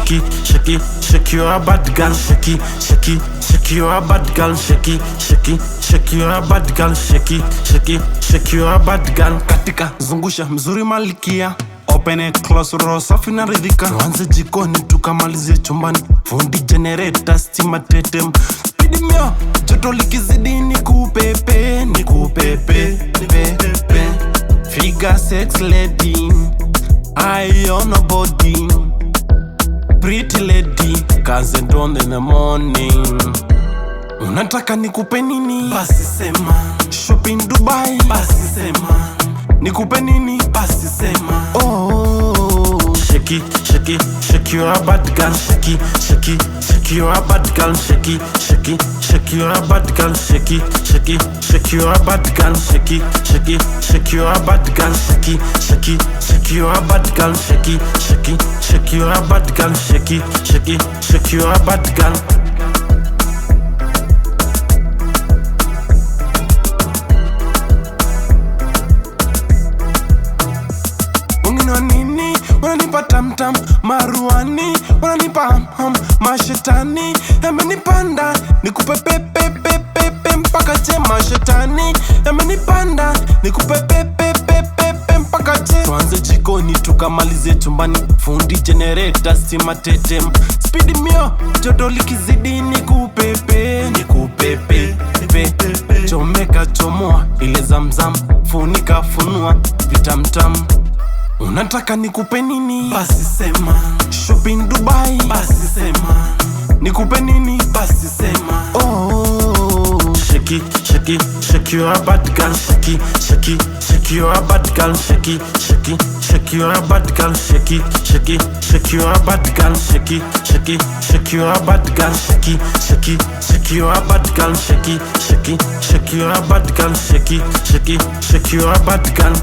Shake it, shake it, shake you're a bad girl. Shake it, shake it, shake you're a bad girl. Shake it, shake it, shake you're a bad girl. Shake it, shake it, shake you're a bad girl. Katika zungusha mzuri malikia, open it close roll safi na ridhika. Tuanze jikoni tukamalizie chumbani, fundi generator stima tetem. Speed mio joto likizidi nikupepe, nikupepe, pepe. Figure sex lady, eye on a body, pretty lady, kaze dawn in the morning. Unataka nikupe nini? Basi sema. Shopping Dubai? Basi sema. Nikupe nini? Basi sema. Oh, shake it, shake it, shake you're a bad girl. Shake it, shake it, shake you're a bad girl. Shake it, shake it, shake you're a bad girl. Shake it, shake it, shake you're a bad girl. Shake it, shake it, shake you're a bad girl. Shake it, shake it, shake you're a bad girl. Shake it, shake it, shake you're a bad girl. Shake it, shake it, shake you're a bad girl. Wananipa tam-tam, maruani, wananipa mashetani, yamenipanda, nikupe pepe mpaka che. Mashetani, yamenipanda, nikupe pepe mpaka che. Tuanze jikoni tukamalizie chumbani, fundi generator stima tetem. Speed mio joto likizidi nikupepe, nikupepe, pepe. Chomeka chomoa ile zamzam, funika funua vitamtam. Unataka nikupe nini? Basi sema. Shopping Dubai? Basi sema. Nikupe nini? Basi sema. Oh, shake it, shake it, shake you're a bad girl. Shake it, shake it, shake you're a bad girl. Shake it, shake it, shake you're a bad girl. Shake it, shake it, shake you're a bad girl. Shake it, shake it, shake you're a bad girl. Shake it, shake it, shake you're a bad girl. Shake it, shake it, shake you're a bad girl. Shake it, shake it, shake you're a bad girl.